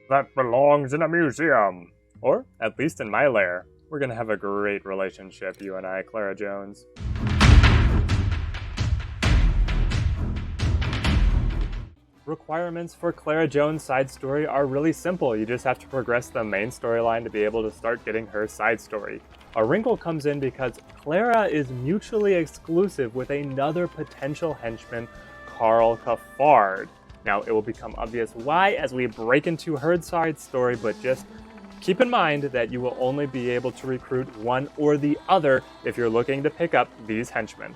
That belongs in a museum. Or, at least in my lair. We're gonna have a great relationship, you and I, Clara Jones. Requirements for Clara Jones' side story are really simple. You just have to progress the main storyline to be able to start getting her side story. A wrinkle comes in because Clara is mutually exclusive with another potential henchman, Carl Cafard. Now, it will become obvious why as we break into her side story, but just keep in mind that you will only be able to recruit one or the other if you're looking to pick up these henchmen.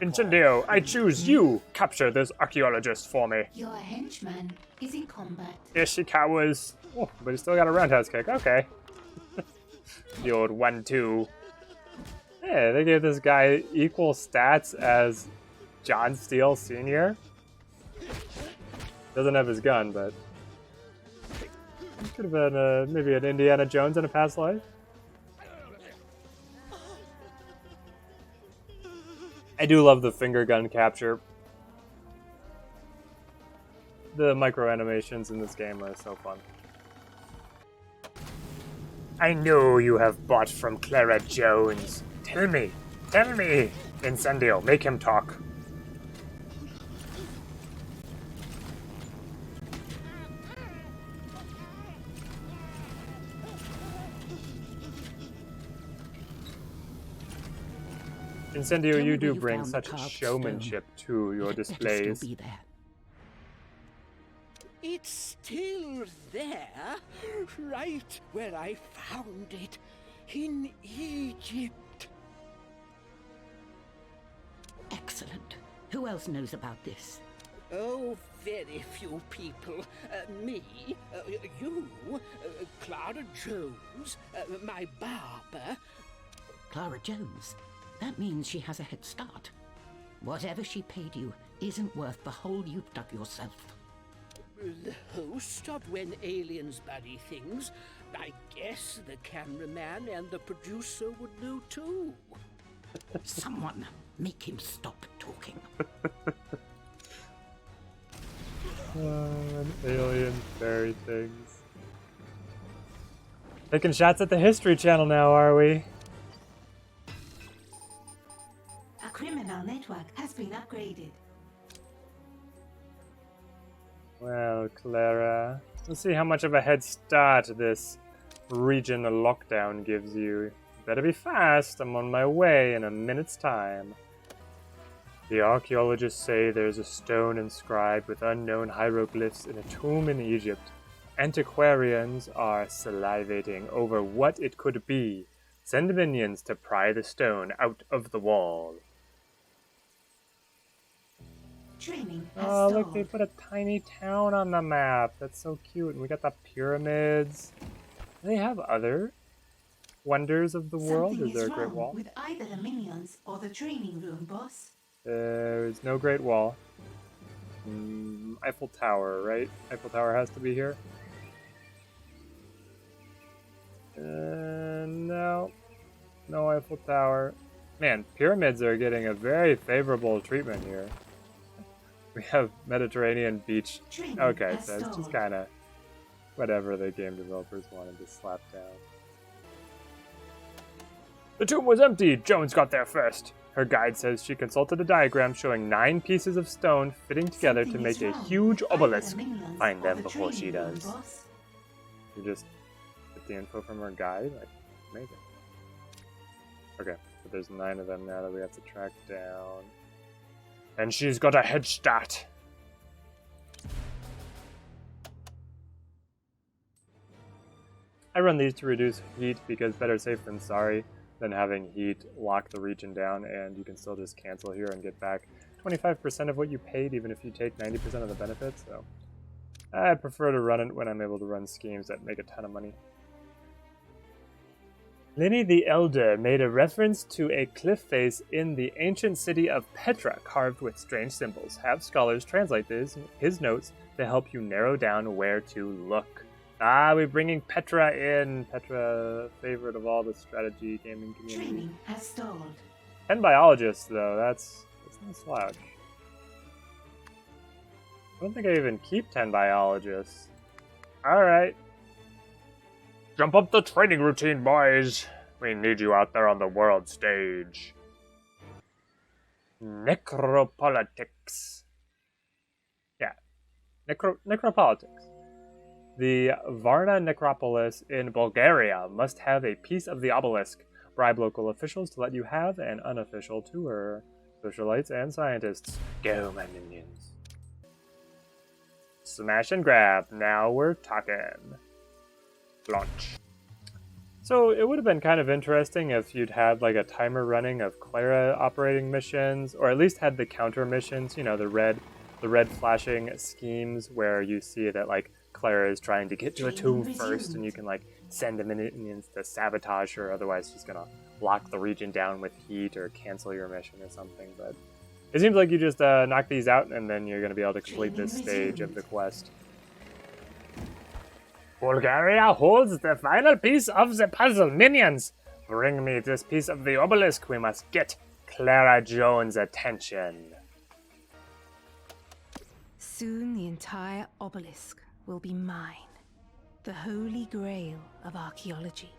Incendio, I choose you! Capture this archaeologist for me. Your henchman is in combat. Ishikawa's... Oh, but he still got a roundhouse kick. Okay. The old 1-2. Hey, they gave this guy equal stats as John Steele Sr. Doesn't have his gun, but... Could have been maybe an Indiana Jones in a past life. I do love the finger gun capture. The micro animations in this game are so fun. I know you have bought from Clara Jones. Tell me. Incendio, make him talk. Incendio, you do bring such showmanship to your displays. It's still there, right where I found it, in Egypt. Excellent. Who else knows about this? Oh, very few people. Me, you, Clara Jones, my barber. Clara Jones? That means she has a head start. Whatever she paid you isn't worth the hole you've dug yourself. The host of When Aliens Bury Things. I guess the cameraman and the producer would know too. Someone make him stop talking. Aliens bury things. Taking shots at the History Channel now, are we? A criminal network has been upgraded. Well, Clara, let's see how much of a head start this region lockdown gives you. Better be fast, I'm on my way in a minute's time. The archaeologists say there's a stone inscribed with unknown hieroglyphs in a tomb in Egypt. Antiquarians are salivating over what it could be. Send minions to pry the stone out of the wall. Training has Oh, look, stalled. they put a tiny town on the map. That's so cute. And we got the pyramids. Do they have other wonders of the world? Something Is there a is Great wrong Wall? with either the minions or the training room, boss. There is no Great Wall. Eiffel Tower, right? Eiffel Tower has to be here. No. No Eiffel Tower. Man, pyramids are getting a very favorable treatment here. We have Mediterranean beach. Training Okay, has so it's just stalled. kind of whatever the game developers wanted to slap down. The tomb was empty! Jones got there first! Her guide says she consulted a diagram showing 9 pieces of stone fitting together to Something make is a wrong huge with either the obelisk. minions Find or them the before she training room, does. boss. You just get the info from her guide? Like, amazing. Okay, but there's 9 of them now that we have to track down. And she's got a head start! I run these to reduce heat because better safe than sorry than having heat lock the region down, and you can still just cancel here and get back 25% of what you paid even if you take 90% of the benefits, so I prefer to run it when I'm able to run schemes that make a ton of money. Pliny the Elder made a reference to a cliff face in the ancient city of Petra carved with strange symbols. Have scholars translate his notes to help you narrow down where to look. Ah, we're bringing Petra in. Petra, favorite of all the strategy gaming community. Training has stalled. 10 biologists, though. That's no slouch. I don't think I even keep 10 biologists. Alright. Jump up the training routine, boys. We need you out there on the world stage. Necropolitics. Yeah. Necropolitics. The Varna necropolis in Bulgaria must have a piece of the obelisk. Bribe local officials to let you have an unofficial tour. Socialites and scientists. Go, my minions. Smash and grab. Now we're talking. Launch. So it would have been kind of interesting if you'd had like a timer running of Clara operating missions, or at least had the counter missions, you know, the red flashing schemes where you see that like Clara is trying to get to a tomb first, and you can like send the minions to sabotage her, otherwise she's gonna lock the region down with heat or cancel your mission or something. But it seems like you just knock these out and then you're gonna be able to complete this stage of the quest. Bulgaria holds the final piece of the puzzle, minions! Bring me this piece of the obelisk. We must get Clara Jones' attention. Soon the entire obelisk will be mine. The holy grail of archaeology.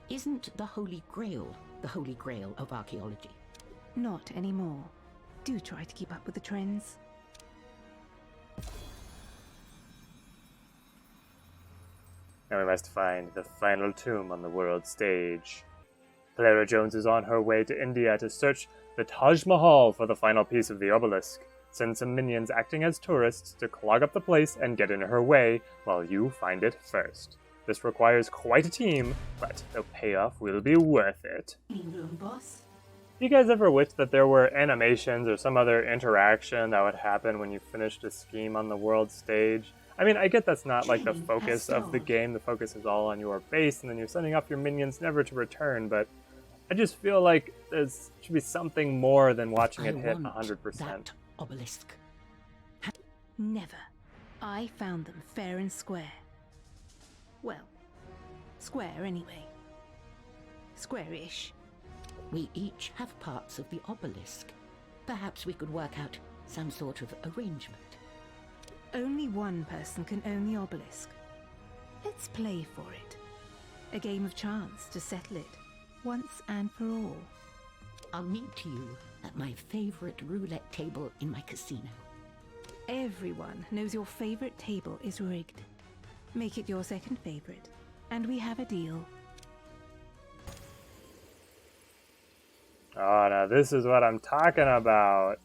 Isn't the Holy Grail the Holy Grail of archaeology? Not anymore. Do try to keep up with the trends. Now we must find the final tomb on the world stage. Clara Jones is on her way to India to search the Taj Mahal for the final piece of the obelisk. Send some minions acting as tourists to clog up the place and get in her way while you find it first. This requires quite a team, but the payoff will be worth it. Room, boss. Do you guys ever wish that there were animations or some other interaction that would happen when you finished a scheme on the world stage? I mean, I get that's not like the focus of the game. The focus is all on your base, and then you're sending off your minions never to return, but I just feel like there should be something more than watching it hit 100%. That obelisk. Never. I found them fair and square. Well, square anyway. Square-ish. We each have parts of the obelisk. Perhaps we could work out some sort of arrangement. Only one person can own the obelisk. Let's play for it. A game of chance to settle it, once and for all. I'll meet you at my favorite roulette table in my casino. Everyone knows your favorite table is rigged. Make it your second favorite, and we have a deal. Oh, now this is what I'm talking about.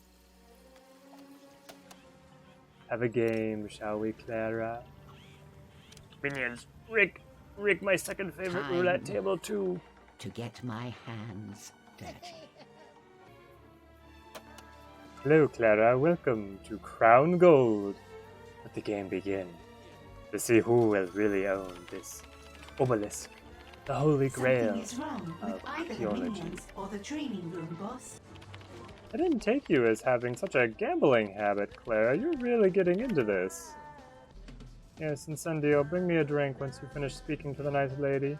Have a game, shall we, Clara? Minions, rig my second favorite roulette table too. To get my hands dirty. Hello, Clara. Welcome to Crown Gold. Let the game begin. To see who will really own this obelisk, the holy grail Something is wrong with of either the archaeology. minions or the training room, boss. I didn't take you as having such a gambling habit, Clara. You're really getting into this. Yes, Incendio, bring me a drink once you finish speaking to the nice lady.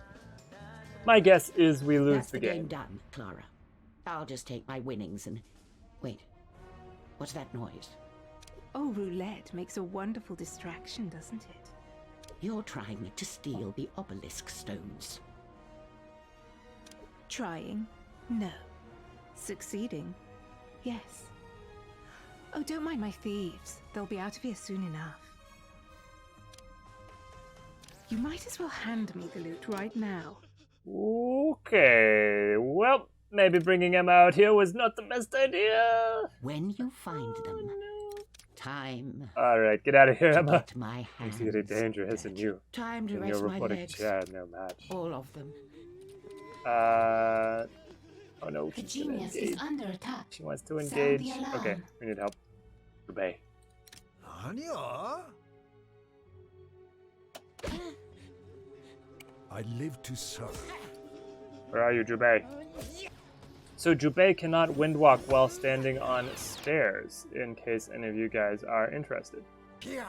My guess is we lose That's the the game. done, Clara. I'll just take my winnings and... Wait. What's that noise? Oh, roulette makes a wonderful distraction, doesn't it? You're trying to steal the obelisk stones. Trying? No. Succeeding? Yes. Oh, don't mind my thieves. They'll be out of here soon enough. You might as well hand me the loot right now. Okay, well, maybe bringing Emma out here was not the best idea. When you find them, time Alright, get out of here, to Emma. get my hands It's getting dangerous, dirty. and you. Time to And rest your my robotic legs. chair, no match. All of them. Oh no, The she's gonna genius engage. is under attack. She wants to Sound engage. the alarm. Okay, we need help. Obey. 아니야. I live to serve. Where are you, Jubei? So Jubei cannot windwalk while standing on stairs, in case any of you guys are interested. The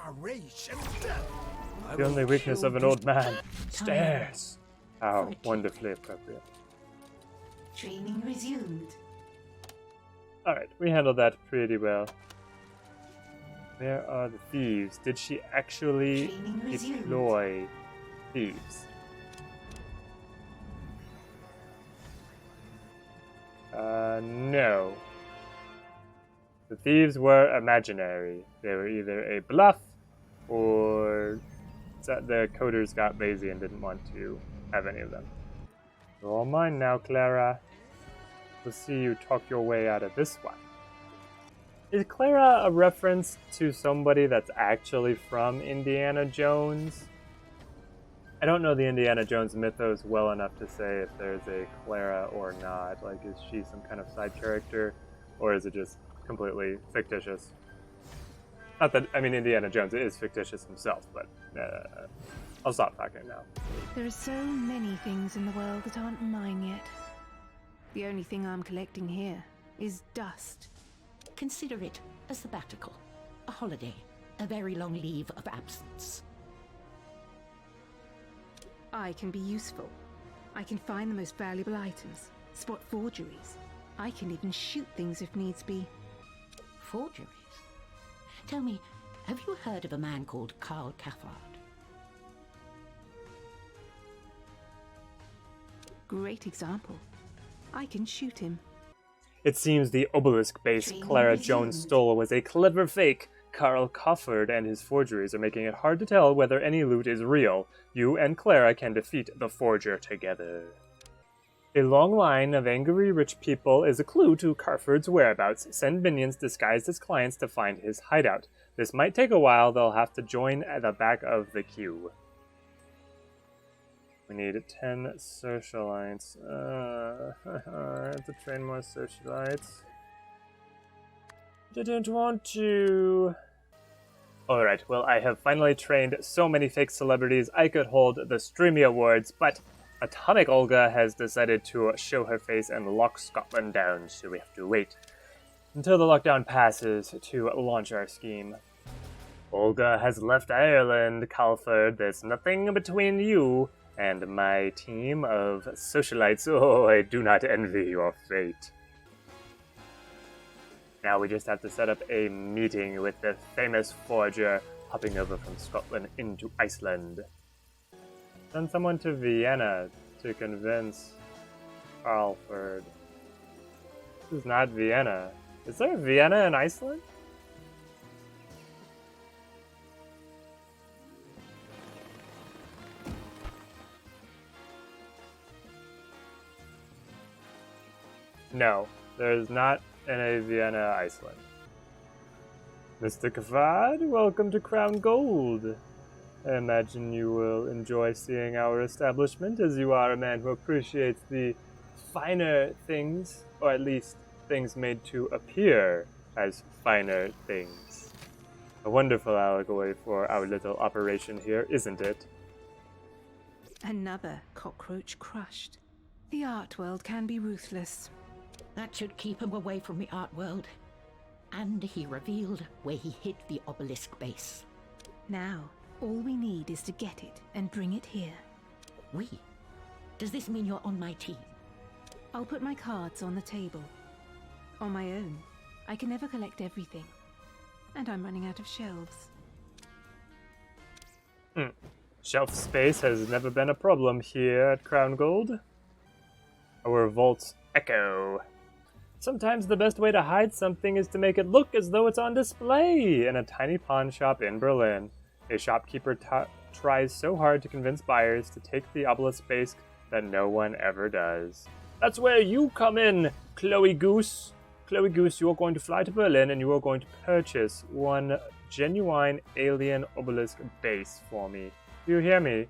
only weakness of an old man. Stairs. How wonderfully appropriate. Training resumed. Alright, we handled that pretty well. Where are the thieves? Did she actually Training resumed. deploy thieves? No. The thieves were imaginary. They were either a bluff or the coders got lazy and didn't want to have any of them. You're all mine now, Clara. We'll see you talk your way out of this one. Is Clara a reference to somebody that's actually from Indiana Jones? I don't know the Indiana Jones mythos well enough to say if there's a Clara or not. Like, is she some kind of side character, or is it just completely fictitious? Not that, I mean, Indiana Jones is fictitious himself, but I'll stop talking now. There are so many things in the world that aren't mine yet. The only thing I'm collecting here is dust. Consider it a sabbatical, a holiday, a very long leave of absence. I can be useful. I can find the most valuable items, spot forgeries. I can even shoot things if needs be. Forgeries? Tell me, have you heard of a man called Carl Cafard? Great example. I can shoot him. It seems the obelisk base Clara Jones stole was a clever fake. Carl Cafard and his forgeries are making it hard to tell whether any loot is real. You and Clara can defeat the forger together. A long line of angry rich people is a clue to Cafard's whereabouts. Send minions disguised as clients to find his hideout. This might take a while. They'll have to join at the back of the queue. We need 10 socialites. I have to train more socialites. Didn't want to. Alright, well, I have finally trained so many fake celebrities I could hold the Streamy Awards, but Atomic Olga has decided to show her face and lock Scotland down, so we have to wait until the lockdown passes to launch our scheme. Olga has left Ireland, Calford. There's nothing between you and my team of socialites. Oh, I do not envy your fate. Now we just have to set up a meeting with the famous forger hopping over from Scotland into Iceland. Send someone to Vienna to convince Carlford. This is not Vienna. Is there Vienna in Iceland? No, there's not in Vienna, Iceland. Mr. Cafard, welcome to Crown Gold. I imagine you will enjoy seeing our establishment, as you are a man who appreciates the finer things, or at least things made to appear as finer things. A wonderful allegory for our little operation here, isn't it? Another cockroach crushed. The art world can be ruthless. That should keep him away from the art world. And he revealed where he hid the obelisk base. Now, all we need is to get it and bring it here. We? Does this mean you're on my team? I'll put my cards on the table. On my own, I can never collect everything. And I'm running out of shelves. Shelf space has never been a problem here at Crown Gold. Our vaults echo. Sometimes the best way to hide something is to make it look as though it's on display in a tiny pawn shop in Berlin. A shopkeeper tries so hard to convince buyers to take the obelisk base that no one ever does. That's where you come in, Chloe Goose. Chloe Goose, you are going to fly to Berlin and you are going to purchase one genuine alien obelisk base for me. Do you hear me?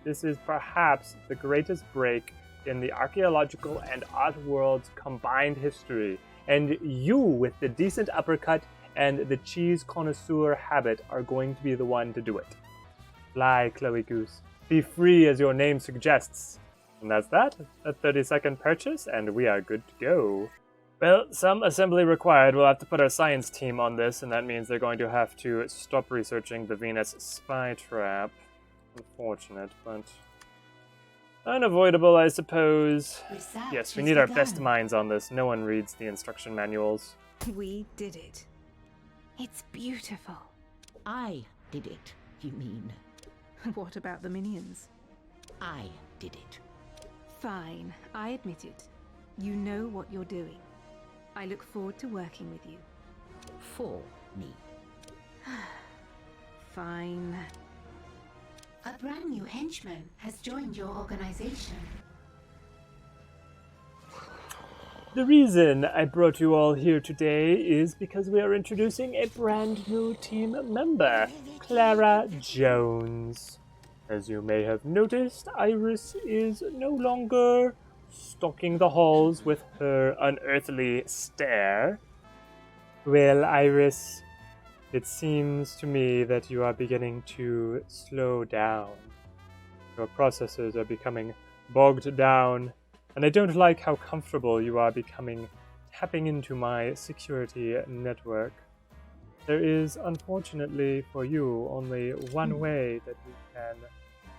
This is perhaps the greatest break in the archaeological and art world's combined history, and you, with the decent uppercut and the cheese connoisseur habit, are going to be the one to do it. Fly, Chloe Goose. Be free, as your name suggests. And that's that. A 30-second purchase, and we are good to go. Well, some assembly required. We'll have to put our science team on this, and that means they're going to have to stop researching the Venus spy trap. Unfortunate, but unavoidable, I suppose. Yes, we need our best minds on this. No one reads the instruction manuals. We did it. It's beautiful. I did it, you mean? What about the minions? I did it. Fine, I admit it. You know what you're doing. I look forward to working with you. For me. Fine. A brand new henchman has joined your organization. The reason I brought you all here today is because we are introducing a brand new team member, Clara Jones. As you may have noticed, Iris is no longer stalking the halls with her unearthly stare. Well, Iris, it seems to me that you are beginning to slow down. Your processors are becoming bogged down, and I don't like how comfortable you are becoming tapping into my security network. There is, unfortunately for you, only one way that we can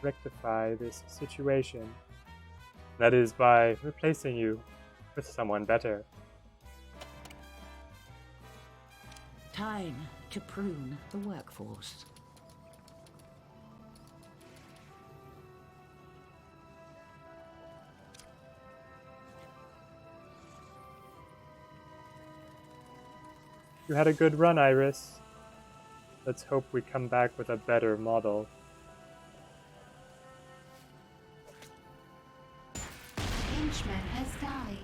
rectify this situation. That is by replacing you with someone better. Time to prune the workforce. You had a good run, Iris. Let's hope we come back with a better model. Henchman has died.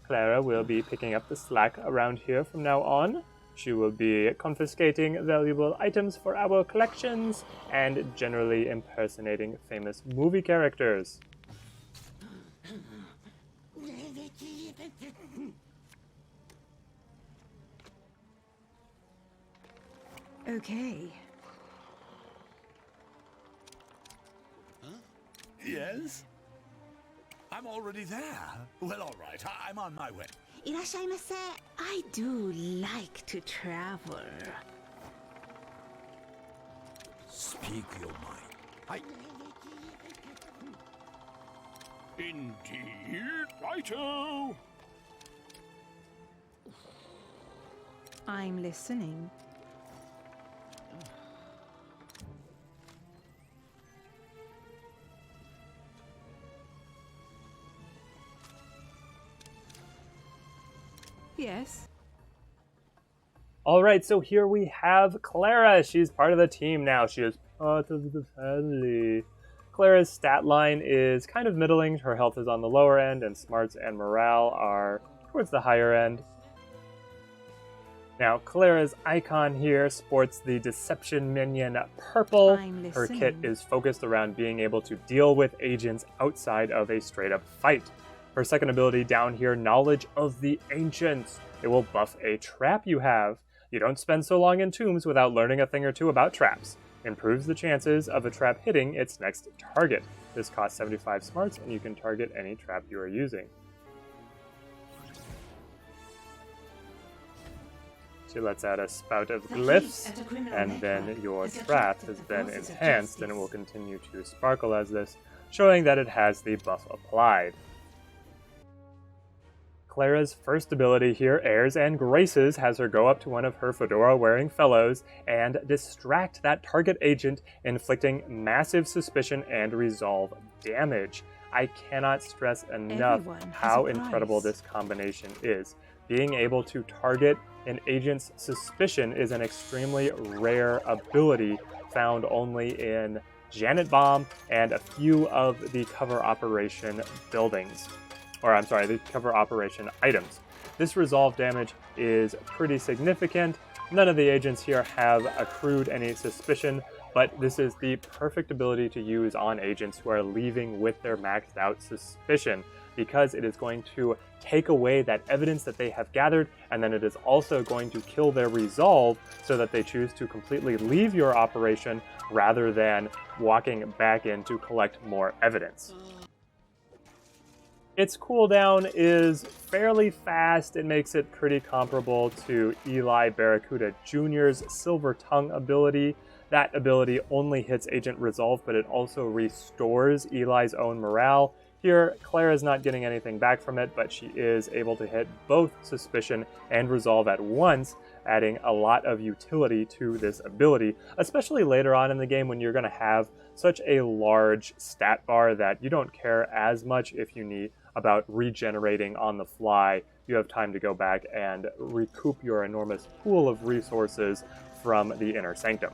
Clara will be picking up the slack around here from now on. She will be confiscating valuable items for our collections and generally impersonating famous movie characters. Okay. Yes? I'm already there. Well, all right. I'm on my way. Irashaimase. I do like to travel. Speak your mind. Indeed, righto. I'm listening. Yes. Alright, so here we have Clara. She's part of the team now. She is part of the family. Clara's stat line is kind of middling. Her health is on the lower end, and smarts and morale are towards the higher end. Now, Clara's icon here sports the Deception minion purple. I'm Her listening. kit is focused around being able to deal with agents outside of a straight-up fight. Her second ability down here, Knowledge of the Ancients. It will buff a trap you have. You don't spend so long in tombs without learning a thing or two about traps. Improves the chances of a trap hitting its next target. This costs 75 smarts, and you can target any trap you are using. She lets out a spout of glyphs, and then your trap has been enhanced, and it will continue to sparkle as this, showing that it has the buff applied. Clara's first ability here, Heirs and Graces, has her go up to one of her fedora-wearing fellows and distract that target agent, inflicting massive suspicion and resolve damage. I cannot stress enough Everyone has how a incredible price. this combination is. Being able to target an agent's suspicion is an extremely rare ability found only in Janet Bomb and a few of the cover operation buildings. The cover operation items. This resolve damage is pretty significant. None of the agents here have accrued any suspicion, but this is the perfect ability to use on agents who are leaving with their maxed out suspicion, because it is going to take away that evidence that they have gathered, and then it is also going to kill their resolve so that they choose to completely leave your operation rather than walking back in to collect more evidence. Its cooldown is fairly fast. It makes it pretty comparable to Eli Barracuda Jr.'s Silver Tongue ability. That ability only hits Agent Resolve, but it also restores Eli's own morale. Here, Clara's not getting anything back from it, but she is able to hit both Suspicion and Resolve at once, adding a lot of utility to this ability, especially later on in the game when you're going to have such a large stat bar that you don't care as much if you need about regenerating on the fly. You have time to go back and recoup your enormous pool of resources from the Inner Sanctum.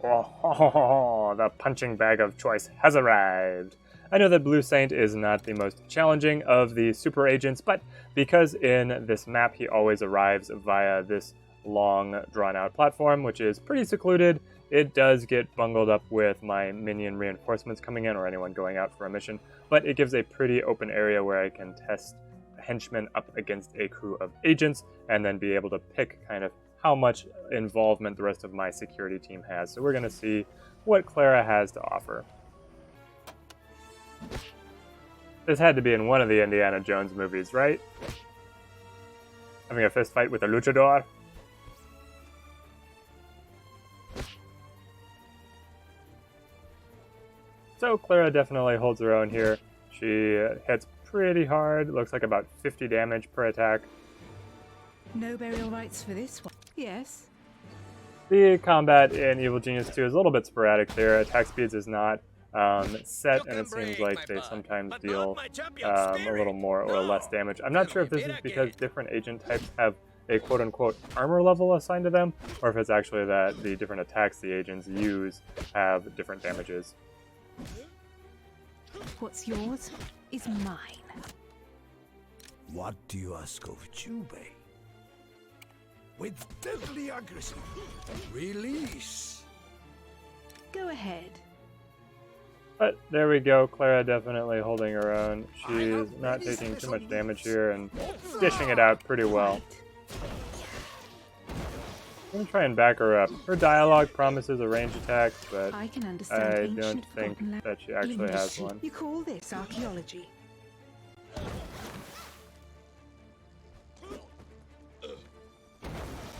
Oh, the punching bag of choice has arrived. I know that Blue Saint is not the most challenging of the super agents, but because in this map he always arrives via this long, drawn-out platform, which is pretty secluded, it does get bungled up with my minion reinforcements coming in or anyone going out for a mission, but it gives a pretty open area where I can test henchmen up against a crew of agents and then be able to pick kind of how much involvement the rest of my security team has. So we're going to see what Clara has to offer. This had to be in one of the Indiana Jones movies, right? Having a fist fight with a luchador? So Clara definitely holds her own here. She hits pretty hard, looks like about 50 damage per attack. No burial rites for this one. Yes. The combat in Evil Genius 2 is a little bit sporadic there. Attack speeds is not set, and it seems like they sometimes deal a little more or less damage. I'm not sure if this is because different agent types have a quote-unquote armor level assigned to them, or if it's actually that the different attacks the agents use have different damages. What's yours is mine. What do you ask of Jubei? With deadly accuracy, release. Go ahead. But there we go, Clara definitely holding her own. She's not taking too much damage here and dishing it out pretty well. I'm going to try and back her up. Her dialogue promises a range attack, but I can understand I don't ancient think forgotten that she actually has one. You call this archaeology?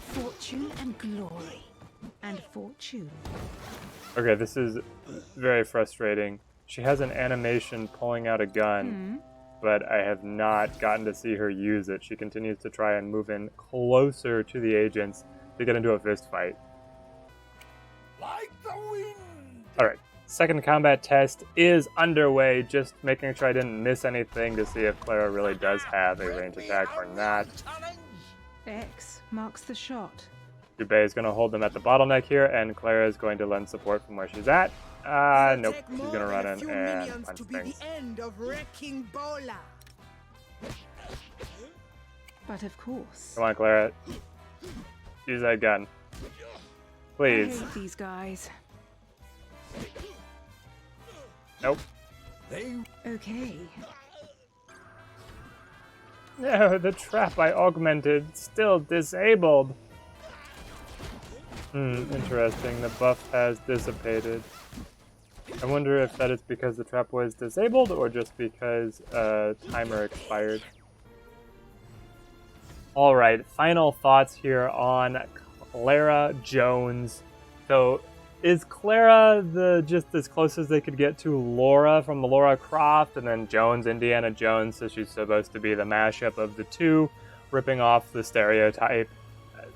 Fortune and glory. And fortune. Okay, this is very frustrating. She has an animation pulling out a gun, but I have not gotten to see her use it. She continues to try and move in closer to the agents to get into a fist fight. Like the wind. Alright, second combat test is underway, just making sure I didn't miss anything to see if Clara really does have a range attack or not. X marks the shot. Jubei is going to hold them at the bottleneck here, and Clara is going to lend support from where she's at. Nope, she's going to run in and punch things. But of course. Come on, Clara. Use that gun. Please. I hate these guys. Nope. Okay. No, the trap I augmented, still disabled. Interesting. The buff has dissipated. I wonder if that is because the trap was disabled or just because timer expired. Alright, final thoughts here on Clara Jones. So, is Clara just as close as they could get to Laura from the Lara Croft, and then Jones, Indiana Jones, so she's supposed to be the mashup of the two, ripping off the stereotype?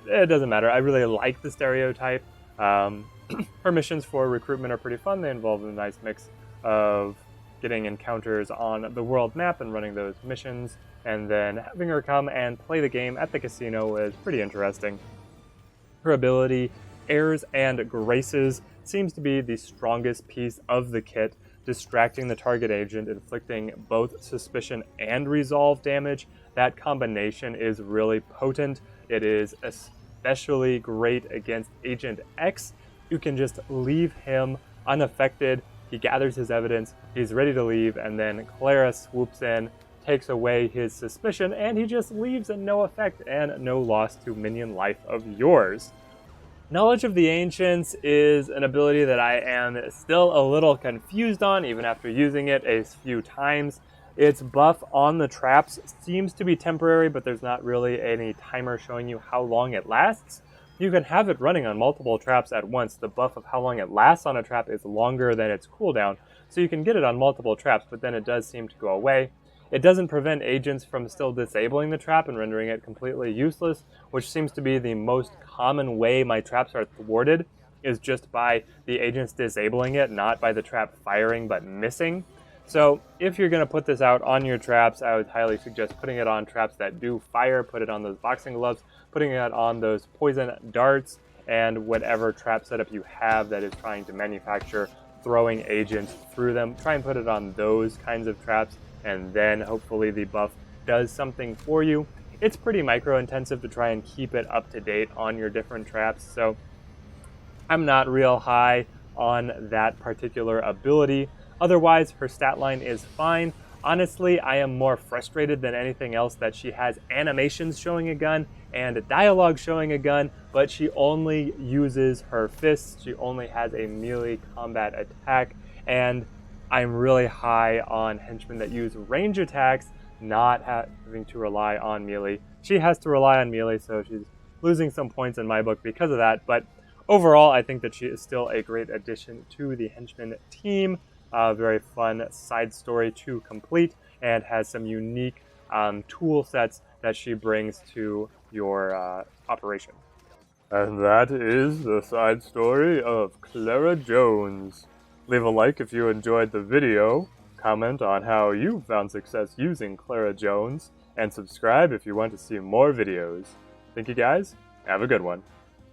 It doesn't matter. I really like the stereotype. Her missions for recruitment are pretty fun. They involve a nice mix of getting encounters on the world map and running those missions, and then having her come and play the game at the casino is pretty interesting. Her ability, Heirs and Graces, seems to be the strongest piece of the kit, distracting the target agent, inflicting both suspicion and resolve damage. That combination is really potent. It is especially great against Agent X. You can just leave him unaffected. He gathers his evidence, he's ready to leave, and then Clara swoops in, takes away his suspicion, and he just leaves in no effect and no loss to minion life of yours. Knowledge of the Ancients is an ability that I am still a little confused on, even after using it a few times. Its buff on the traps seems to be temporary, but there's not really any timer showing you how long it lasts. You can have it running on multiple traps at once. The buff of how long it lasts on a trap is longer than its cooldown, so you can get it on multiple traps, but then it does seem to go away. It doesn't prevent agents from still disabling the trap and rendering it completely useless, which seems to be the most common way my traps are thwarted, is just by the agents disabling it, not by the trap firing but missing. So if you're going to put this out on your traps, I would highly suggest putting it on traps that do fire, put it on those boxing gloves, putting it on those poison darts, and whatever trap setup you have that is trying to manufacture throwing agents through them. Try and put it on those kinds of traps, and then hopefully the buff does something for you. It's pretty micro intensive to try and keep it up to date on your different traps, so I'm not real high on that particular ability. Otherwise, her stat line is fine. Honestly, I am more frustrated than anything else that she has animations showing a gun and dialogue showing a gun, but she only uses her fists. She only has a melee combat attack, and I'm really high on henchmen that use range attacks, not having to rely on melee. She has to rely on melee, so she's losing some points in my book because of that, but overall, I think that she is still a great addition to the Henchmen team. Very fun side story to complete, and has some unique tool sets that she brings to your operation. And that is the side story of Clara Jones. Leave a like if you enjoyed the video, comment on how you found success using Clara Jones, and subscribe if you want to see more videos. Thank you guys, have a good one.